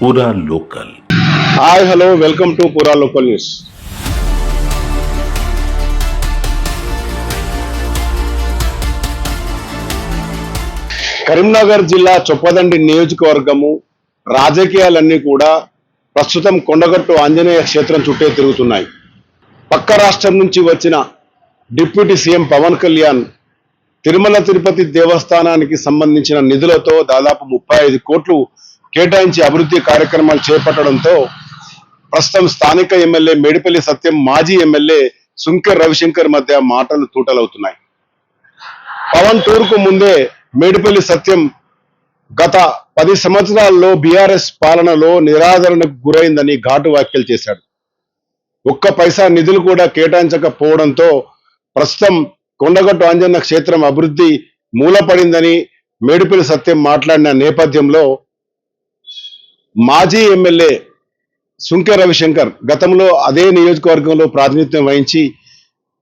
పూరా local. Hi hello welcome to పూరా local news. Karimnagar జిల్లా చొప్పదండి నియోజకవర్గము రాజకీయాలన్నీ కూడా ప్రస్తుతం కొండగట్టు ఆంజనేయ క్షేత్రం చుట్టే తిరుగుతున్నాయి. పక్క రాష్ట్రం నుంచి వచ్చిన డిప్యూటీ సీఎం పవన్ కళ్యాణ్ తిరుమల తిరుపతి దేవస్థానానికి సంబంధించిన నిధులతో దాదాపు 35 కోట్లు కేటాయించి అభివృద్ధి కార్యక్రమాలు చేపట్టడంతో ప్రస్తుతం స్థానిక ఎమ్మెల్యే మేడిపల్లి సత్యం, మాజీ ఎమ్మెల్యే సుంకె రవిశంకర్ మధ్య మాటలు తూటలవుతున్నాయి. పవన్ టూర్కు ముందే మేడిపల్లి సత్యం గత 10 సంవత్సరాల్లో బీఆర్ఎస్ పాలనలో నిరాదరణకు గురైందని ఘాటు వ్యాఖ్యలు చేశాడు. ఒక్క పైసా నిధులు కూడా కేటాయించకపోవడంతో ప్రస్తుతం కొండగట్టు ఆంజనేయ క్షేత్రం అభివృద్ధి మూలపడిందని మేడిపల్లి సత్యం మాట్లాడిన నేపథ్యంలో మాజీ ఎమ్మెల్యే సుంకె రవిశంకర్ గతంలో అదే నియోజకవర్గంలో ప్రాతినిధ్యం వహించి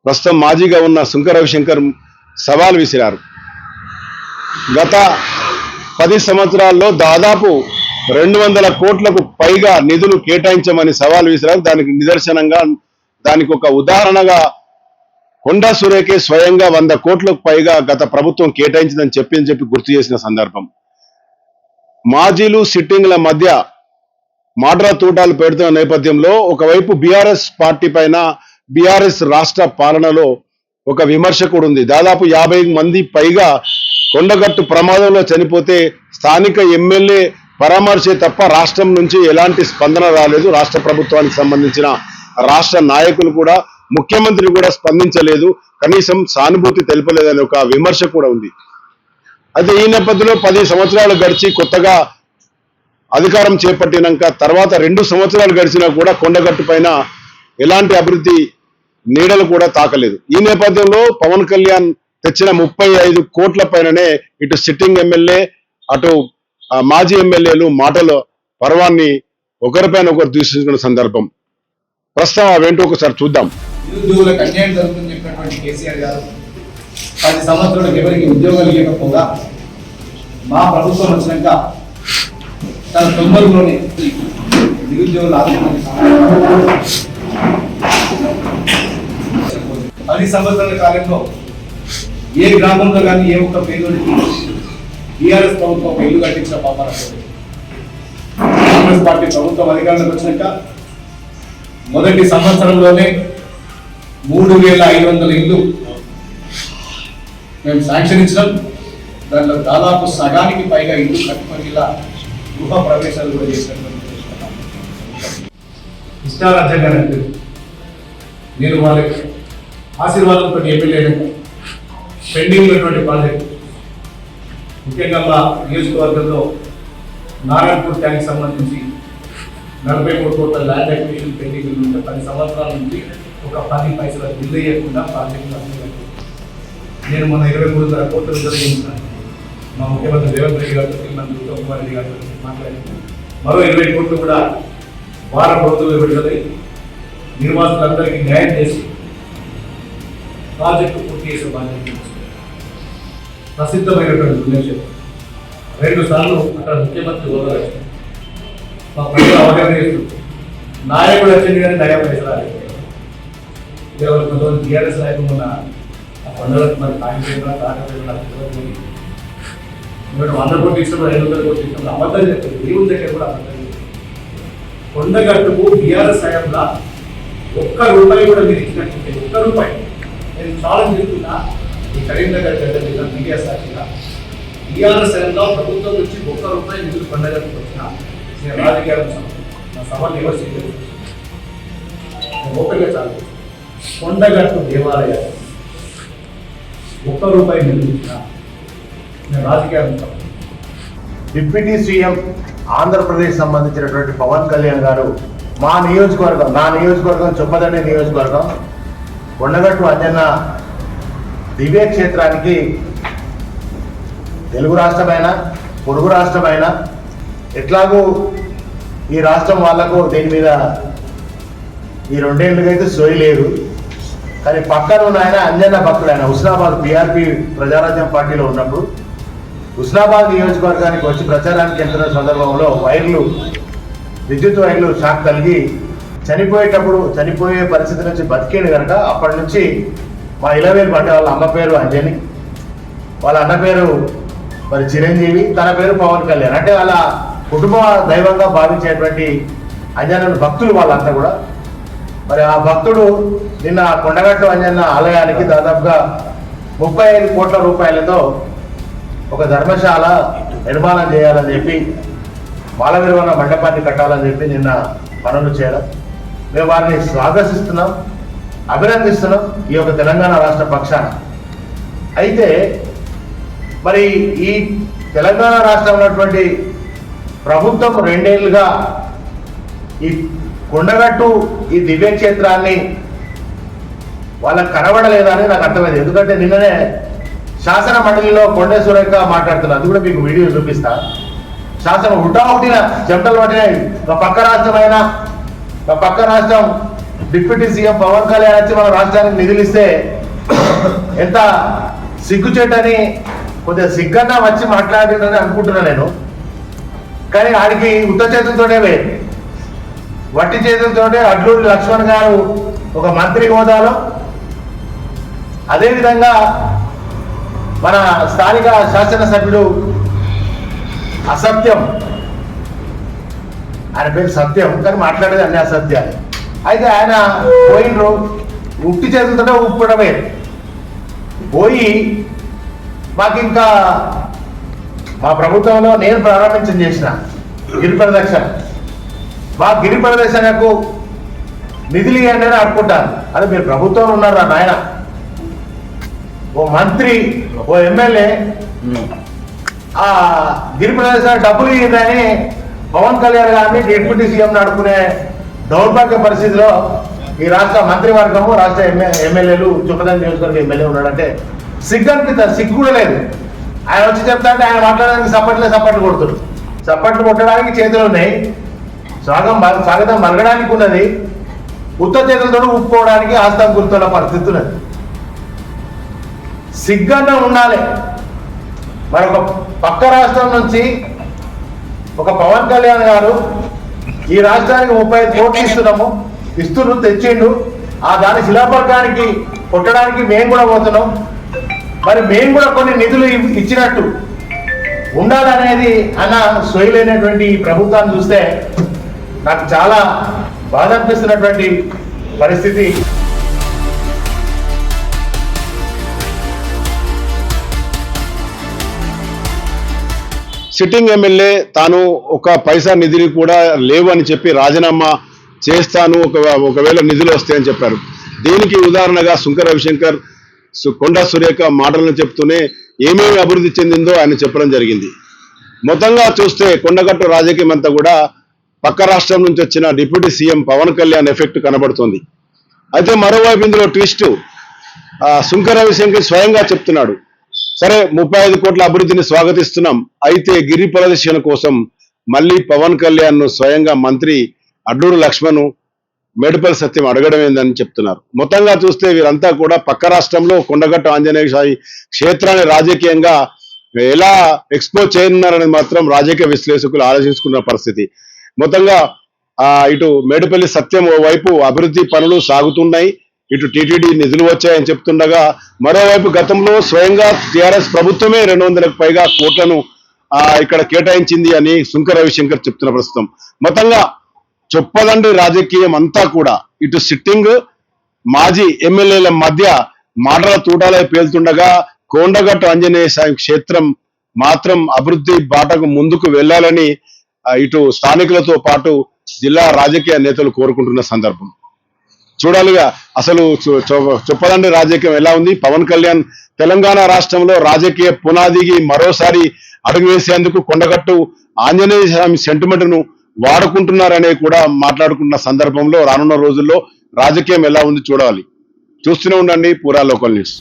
ప్రస్తుతం మాజీగా ఉన్న సుంకె రవిశంకర్ సవాల్ విసిరారు. గత 10 సంవత్సరాల్లో దాదాపు 200 కోట్లకు పైగా నిధులు కేటాయించమని సవాల్ విసిరారు. దానికి నిదర్శనంగా, దానికి ఒక ఉదాహరణగా కొండా సురేఖే స్వయంగా 100 కోట్లకు పైగా గత ప్రభుత్వం కేటాయించిందని చెప్పి గుర్తు చేసిన సందర్భం. మాజీలు సిట్టింగ్ల మధ్య మాడ్రా తూటాలు పెడుతున్న నేపథ్యంలో ఒకవైపు బీఆర్ఎస్ పార్టీ పైన బీఆర్ఎస్ రాష్ట్ర పాలనలో ఒక విమర్శ కూడా ఉంది. దాదాపు 50 మంది పైగా కొండగట్టు ప్రమాదంలో చనిపోతే స్థానిక ఎమ్మెల్యే పరామర్శే తప్ప రాష్ట్రం నుంచి ఎలాంటి స్పందన రాలేదు. రాష్ట్ర ప్రభుత్వానికి సంబంధించిన రాష్ట్ర నాయకులు కూడా, ముఖ్యమంత్రి కూడా స్పందించలేదు, కనీసం సానుభూతి తెలపలేదని ఒక విమర్శ కూడా ఉంది. అయితే ఈ నేపథ్యంలో 10 సంవత్సరాలు గడిచి కొత్తగా అధికారం చేపట్టినాక తర్వాత 2 సంవత్సరాలు గడిచినా కూడా కొండగట్టు పైన ఎలాంటి అభివృద్ధి నీడలు కూడా తాకలేదు. ఈ నేపథ్యంలో పవన్ కళ్యాణ్ తెచ్చిన 35 కోట్ల పైననే ఇటు సిట్టింగ్ ఎమ్మెల్యే, అటు మాజీ ఎమ్మెల్యేలు మాటల పర్వాన్ని ఒకరిపైన ఒకరు దూషించుకున్న సందర్భం. ప్రస్తుతం అవేంటో ఒకసారి చూద్దాం. నిరుద్యోగులకు అన్యాయం జరుగుతుందని చెప్పినటువంటి కేసీఆర్ గారు 10 సంవత్సరాలకు ఎవరికి ఉద్యోగాలు ఇవ్వకపోగా మా ప్రభుత్వం వచ్చినాక తన 90లోనే నిరుద్యోగులు ఆదుకుని 10 సంవత్సరాల కాలంలో ఏ గ్రామంలో కానీ ఏ ఒక్క పేదోడికి టీఆర్ఎస్ ప్రభుత్వం ఒక ఇల్లు కట్టించిన పాపన కాంగ్రెస్ పార్టీ ప్రభుత్వం అధికారంలోకి వచ్చినాక మొదటి సంవత్సరంలోనే 3500 ఇల్లు మేము శాంక్షన్ ఇచ్చినాం. దాంట్లో దాదాపు సగానికి పైగా ఇల్లు కట్టుకొని ఇలా గృహ ప్రవేశాలు కూడా చేసినటువంటి ఇష్టారాజ్యంగా నేను వాళ్ళకి ఆశీర్వాదంతో ఎమ్మెల్యేలకు పెండింగ్ ఉన్నటువంటి ప్రాజెక్ట్, ముఖ్యంగా మా నియోజకవర్గంలో నారాయణపూర్ ట్యాంక్ సంబంధించి 43 కోట్ల ల్యాండ్ అక్విజిషన్ పెండింగ్ ఉంటే 10 సంవత్సరాల నుంచి ఒక 10 పైసల బిల్లు వేయకుండా ప్రాజెక్టులు అన్ని నేను మొన్న 23 కోట్లు విడుదల చేయించాను. మా ముఖ్యమంత్రి రేవంత్ రెడ్డి గారితో, మంత్రి ఉత్తమ్ కుమార్ రెడ్డి గారితో మాట్లాడి మరో 20 కోట్లు కూడా వారం రోజుల్లో విడుదలై నిర్వాసితులందరికీ న్యాయం చేసి ప్రాజెక్టు పూర్తి చేసే బాధ్యత. ప్రసిద్ధమైనటువంటి పుణ్యక్షేత్రం 2 సార్లు అక్కడ ముఖ్యమంత్రి హోదా వచ్చింది. మా ప్రజలు అవగాహన చేస్తుంది. నాయకుడు వచ్చింది కానీ దయా పైసరాలి. కేవలం కొంతమంది టీఆర్ఎస్ నాయకులు ఉన్న ఆ కొండలకు మరి కాగిపోయినా తాకపోయినా మేము 100 కోట్లు ఇచ్చినప్పుడు 500 కోట్లు ఇచ్చినప్పుడు అబద్ధం చెప్తుంది. దేవుని దగ్గర కూడా అబద్ధం చెప్తుంది. కొండగట్టుకు బీఆర్ఎస్ హయాంలో ₹1 కూడా మీరు ఇచ్చినట్టు ₹1 నేను చాలా చెప్తున్నా. ఈ కరీంనగర్ గడ్డ మీద మీడియా సాక్షిగా టీఆర్ఎస్ హయాంలో ప్రభుత్వం నుంచి ₹1 నిధులు కొండగట్టుకు వచ్చిన నేను రాజకీయాలకు నా సవాల్ విమర్శించాను. ఓపెన్గా చాలు. కొండగట్టు దేవాలయాలు ₹1 నిధులు ఇచ్చిన నేను రాజకీయాలకు. డిప్యూటీ సీఎం ఆంధ్రప్రదేశ్ సంబంధించినటువంటి పవన్ కళ్యాణ్ గారు మా నియోజకవర్గం, నా నియోజకవర్గం చొప్పదండి నియోజకవర్గం కొండగట్టు అంజన్న దివ్యక్షేత్రానికి తెలుగు రాష్ట్రమైన పొరుగు రాష్ట్రమైన ఎట్లాగూ ఈ రాష్ట్రం వాళ్లకు దీని మీద ఈ 2 ఏళ్ళకైతే సోయి లేదు. కానీ పక్కన ఉన్న ఆయన అంజన్న భక్తుడు. ఆయన హుస్నాబాద్ పీఆర్పీ ప్రజారాజ్యం పార్టీలో ఉన్నప్పుడు హుస్నాబాద్ నియోజకవర్గానికి వచ్చి ప్రచారానికి వెళ్తున్న సందర్భంలో వైర్లు విద్యుత్ వైర్లు షాక్ కలిగి చనిపోయే పరిస్థితి నుంచి బతికేడు కనుక అప్పటి నుంచి మా ఇలవేలు అంటే వాళ్ళ అమ్మ పేరు అంజని, వాళ్ళ అన్న పేరు మరి చిరంజీవి, తన పేరు పవన్ కళ్యాణ్. అంటే వాళ్ళ కుటుంబ దైవంగా భావించేటువంటి అంజన భక్తులు వాళ్ళంతా కూడా. మరి ఆ భక్తుడు నిన్న కొండగట్టు అంజన్న ఆలయానికి దాదాపుగా 35 కోట్ల రూపాయలతో ఒక ధర్మశాల నిర్మాణం చేయాలని చెప్పి, మాల విరవణ మండపాన్ని కట్టాలని చెప్పి నిన్న పనులు చేయడం. మేము వారిని స్వాగతిస్తున్నాం, అభినందిస్తున్నాం ఈ యొక్క తెలంగాణ రాష్ట్ర పక్షాన. అయితే మరి ఈ తెలంగాణ రాష్ట్రంలో ఉన్నటువంటి ప్రభుత్వం 2 ఏళ్లుగా ఈ కొండగట్టు ఈ దివ్యక్షేత్రాన్ని వాళ్ళకి కనబడలేదా అని నాకు అర్థమైంది. ఎందుకంటే నిన్ననే శాసన మండలిలో కొండే సురేఖ మాట్లాడుతున్నారు, అది కూడా మీకు వీడియో చూపిస్తా. శాసనం హుటాహుటిన చెమటలు పట్టినాయి. ఒక పక్క రాష్ట్రం డిప్యూటీ సీఎం పవన్ కళ్యాణ్ వచ్చి మన రాష్ట్రానికి నిధులు ఇస్తే ఎంత సిగ్గుచేటని, కొద్దిగా సిగ్గన్నా వచ్చి మాట్లాడిందని అనుకుంటున్నా నేను. కానీ ఆడికి ఉత్త చేతులతోనే వట్టి చేతులతోనే అడ్లూరి లక్ష్మణ్ గారు ఒక మంత్రి హోదాలో, అదేవిధంగా మన స్థానిక శాసనసభ్యుడు అసత్యం, ఆయన పేరు సత్యం కానీ మాట్లాడేది అన్ని అసత్యాలు. అయితే ఆయన పోయినరు ఉట్టి చేతులతోనే ఉప్పడమే పోయి మాకు ఇంకా మా ప్రభుత్వంలో నేను చేసిన గిరి ప్రదక్షిణ, మా గిరి ప్రదర్శనకు నిధులు ఇవ్వండి అని అనుకుంటాను. అదే మీరు ప్రభుత్వంలో ఉన్నారా నాయన, ఓ మంత్రి ఓ ఎమ్మెల్యే ఆ గిరి ప్రదర్శన డబ్బులు ఇవ్వని పవన్ కళ్యాణ్ గారిని డిప్యూటీ సీఎం నడుపుకునే దౌర్భాగ్య పరిస్థితిలో ఈ రాష్ట్ర మంత్రివర్గము, రాష్ట్ర ఎమ్మెల్యేలు, చుక్కదం నియోజకవర్గ ఎమ్మెల్యే ఉన్నాడంటే సిగ్గు అనిపిస్తుంది. సిగ్గు కూడా లేదు. ఆయన వచ్చి చెప్తా అంటే ఆయన మాట్లాడడానికి సప్పట్లు కొడుతున్నారు. చప్పట్లు కొట్టడానికి చేతులు ఉన్నాయి, స్వాగతం మరగడానికి ఉన్నది, ఉత్త చేతులతో ఉప్పుకోవడానికి ఆస్థానం గుర్తున్న పరిస్థితి ఉన్నది. సిగ్గన్న ఉండాలి. మరి ఒక పక్క రాష్ట్రం నుంచి ఒక పవన్ కళ్యాణ్ గారు ఈ రాష్ట్రానికి 35 కోట్లు ఇస్తున్నారు, తెచ్చిండు. ఆ దాని శిలాపలకానికి కొట్టడానికి మేము కూడా పోతున్నాం. మరి మేము కూడా కొన్ని నిధులు ఇచ్చినట్టు ఉండాలనేది అన్న సొయ్యలేనటువంటి ఈ ప్రభుత్వాన్ని చూస్తే నాకు చాలా బాధ అనిపిస్తున్నటువంటి పరిస్థితి. సిట్టింగ్ ఎమ్మెల్యే తాను ఒక పైసా నిధులు కూడా లేవు అని చెప్పి రాజీనామా చేస్తాను ఒకవేళ నిధులు వస్తాయని చెప్పారు. దీనికి ఉదాహరణగా సుంకె రవిశంకర్, కొండా సురేఖ మాటలను చెప్తూనే ఏమేమి అభివృద్ధి చెందిందో ఆయన చెప్పడం జరిగింది. మొత్తంగా చూస్తే కొండగట్టు రాజకీయం అంతా కూడా పక్క రాష్ట్రం నుంచి వచ్చిన deputy CM Pawan Kalyan effect కనబడుతోంది. అయితే మరోవైపు ఇందులో ట్విస్ట్, సుంకె రవిశంకర్ స్వయంగా చెప్తున్నాడు, సరే 35 కోట్ల అభివృద్ధిని స్వాగతిస్తున్నాం, అయితే గిరి ప్రదర్శన కోసం మళ్ళీ పవన్ కళ్యాణ్ ను స్వయంగా మంత్రి అడ్లూరు లక్ష్మణ్, మేడిపల్లి సత్యం అడగడం ఏందని చెప్తున్నారు. మొత్తంగా చూస్తే వీరంతా కూడా పక్క రాష్ట్రంలో కొండగట్టు ఆంజనేయ స్వామి క్షేత్రాన్ని రాజకీయంగా ఎలా ఎక్స్పోజ్ చేయనున్నారనేది మాత్రం రాజకీయ విశ్లేషకులు ఆలోచించుకున్న పరిస్థితి. మొత్తంగా ఇటు మేడిపల్లి సత్యం ఓవైపు అభివృద్ధి పనులు సాగుతున్నాయి, ఇటు టీటీడీ నిధులు వచ్చాయని చెప్తుండగా, మరోవైపు గతంలో స్వయంగా టీఆర్ఎస్ ప్రభుత్వమే 200కు పైగా కోట్లను ఇక్కడ కేటాయించింది అని సుంకె రవిశంకర్ చెప్తున్న ప్రస్తుతం. మొత్తంగా చొప్పదండి రాజకీయం అంతా కూడా ఇటు సిట్టింగ్ మాజీ ఎమ్మెల్యేల మధ్య మాటల తూటాలే పేలుతుండగా, కొండగట్టు ఆంజనేయ స్వామి క్షేత్రం మాత్రం అభివృద్ధి బాటకు ముందుకు వెళ్లాలని ఇటు స్థానికులతో పాటు జిల్లా రాజకీయ నేతలు కోరుకుంటున్న సందర్భం. చూడాలిగా అసలు చొప్పదండి రాజకీయం ఎలా ఉంది. పవన్ కళ్యాణ్ తెలంగాణ రాష్ట్రంలో రాజకీయ పునాదికి మరోసారి అడుగు వేసేందుకు కొండగట్టు ఆంజనేయ స్వామి సెంటిమెంట్ ను వాడుకుంటున్నారనే కూడా మాట్లాడుకున్న సందర్భంలో రానున్న రోజుల్లో రాజకీయం ఎలా ఉంది చూడాలి. చూస్తూనే ఉండండి పూరా లోకల్ న్యూస్.